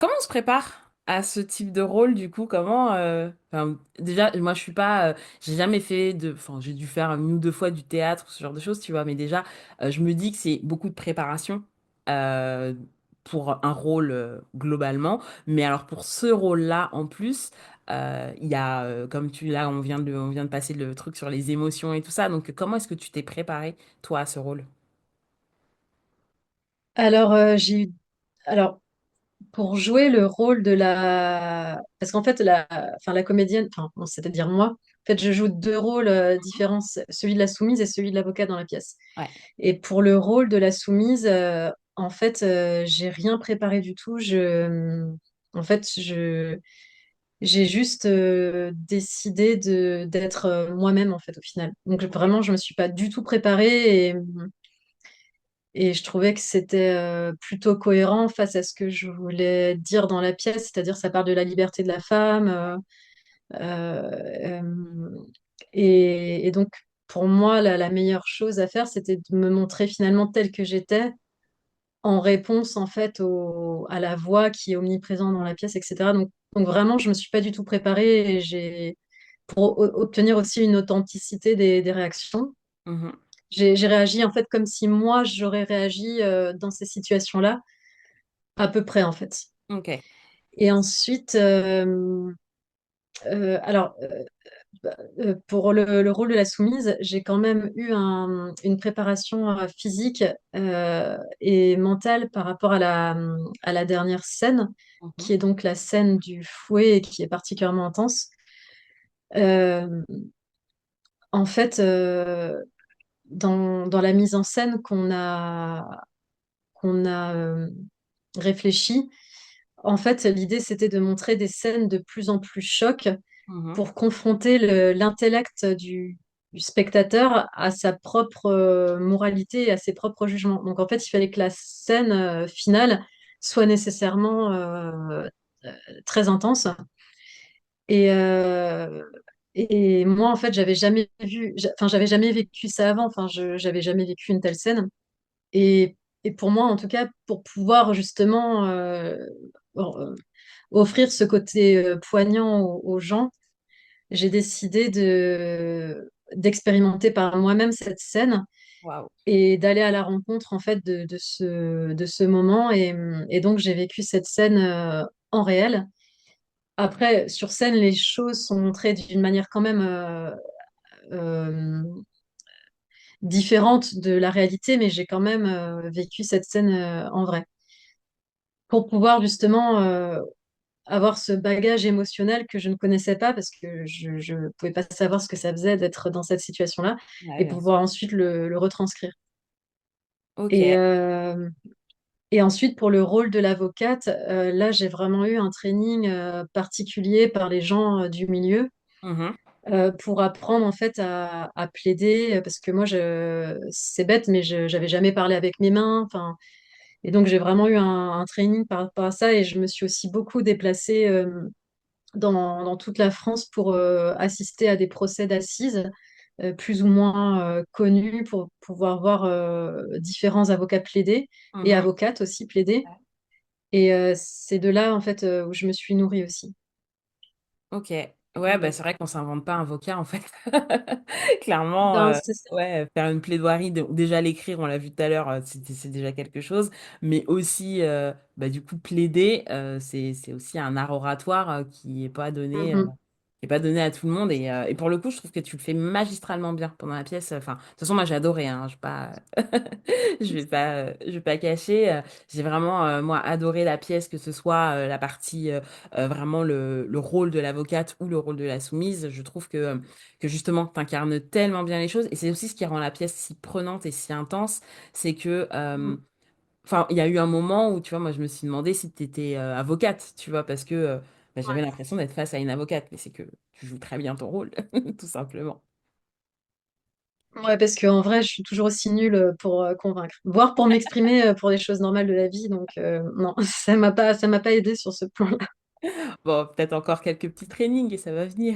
Comment on se prépare à ce type de rôle du coup? Enfin, déjà, moi je suis pas, j'ai jamais fait enfin j'ai dû faire une ou deux fois du théâtre, ce genre de choses, tu vois, mais déjà, je me dis que c'est beaucoup de préparation euh, pour un rôle globalement, mais alors pour ce rôle-là en plus, il y a, là, on vient de passer le truc sur les émotions et tout ça, donc comment est-ce que tu t'es préparé toi à ce rôle? Alors, alors, pour jouer le rôle de la... Parce qu'en fait, la comédienne, enfin, bon, c'est-à-dire moi, en fait, je joue deux rôles différents, celui de la soumise et celui de l'avocat dans la pièce. Ouais. Et pour le rôle de la soumise, en fait, j'ai rien préparé du tout. En fait, j'ai juste décidé d'être moi-même, en fait, au final. Donc, Ok. vraiment, je me suis pas du tout préparée et je trouvais que c'était plutôt cohérent face à ce que je voulais dire dans la pièce, c'est-à-dire ça part de la liberté de la femme. Et donc, pour moi, la meilleure chose à faire, c'était de me montrer finalement telle que j'étais, en réponse en fait à la voix qui est omniprésente dans la pièce, etc. Donc vraiment, je me suis pas du tout préparée et pour obtenir aussi une authenticité des réactions. Mhm. J'ai réagi en fait comme si moi j'aurais réagi dans ces situations-là, à peu près en fait. Ok. Et ensuite, alors pour le rôle de la soumise, j'ai quand même eu une préparation physique et mentale par rapport à la dernière scène, Mhm. qui est donc la scène du fouet et qui est particulièrement intense. Euh, En fait, dans la mise en scène qu'on a réfléchi, en fait, l'idée, c'était de montrer des scènes de plus en plus chocs Mhm. pour confronter l'intellect du spectateur à sa propre moralité et à ses propres jugements. Donc, en fait, il fallait que la scène finale soit nécessairement très intense. Et, euh, et moi, en fait, j'avais jamais vécu ça avant. Enfin, j'avais jamais vécu une telle scène. Et pour moi, en tout cas, pour pouvoir justement euh, offrir ce côté poignant aux gens, j'ai décidé d'expérimenter par moi-même cette scène Waouh. et d'aller à la rencontre en fait de ce moment. Et donc, j'ai vécu cette scène en réel. Après, sur scène, les choses sont montrées d'une manière quand même euh, différente de la réalité, mais j'ai quand même vécu cette scène en vrai. Pour pouvoir justement avoir ce bagage émotionnel que je ne connaissais pas parce que je ne pouvais pas savoir ce que ça faisait d'être dans cette situation-là Ouais, et bien sûr. pouvoir ensuite le retranscrire. Ok. Et, euh, et ensuite, pour le rôle de l'avocate, là, j'ai vraiment eu un training particulier par les gens du milieu Mhm. pour apprendre en fait à plaider parce que moi, c'est bête, mais je n'avais jamais parlé avec mes mains. Enfin, et donc, j'ai vraiment eu un training par rapport à ça et je me suis aussi beaucoup déplacée dans toute la France pour assister à des procès d'assises plus ou moins connus pour pouvoir voir différents avocats plaider et Mhm. avocates aussi plaider. Et c'est de là, en fait, où je me suis nourrie aussi. Ok. Ouais, bah, c'est vrai qu'on s'invente pas un avocat en fait. Clairement, Ben, c'est ça. ouais, faire une plaidoirie, déjà l'écrire, on l'a vu tout à l'heure, c'est déjà quelque chose. Mais aussi, bah, du coup, plaider, c'est aussi un art oratoire Mhm. qui est pas donné à tout le monde. Et pour le coup, je trouve que tu le fais magistralement bien pendant la pièce. Enfin, de toute façon, moi, j'ai adoré, hein, je vais pas, je vais pas cacher. J'ai vraiment, moi, adoré la pièce, que ce soit la partie vraiment le rôle de l'avocate ou le rôle de la soumise. Je trouve que justement, tu incarnes tellement bien les choses. Et c'est aussi ce qui rend la pièce si prenante et si intense. C'est que, enfin, il y a eu un moment où, tu vois, moi, je me suis demandé si tu étais avocate, tu vois, parce que bah, j'avais l'impression d'être face à une avocate. Mais c'est que tu joues très bien ton rôle, tout simplement. Ouais, parce qu'en vrai, je suis toujours aussi nulle pour convaincre, voire pour m'exprimer pour les choses normales de la vie. Donc, non, ça m'a pas aidé sur ce plan-là. Bon, peut-être encore quelques petits trainings et ça va venir.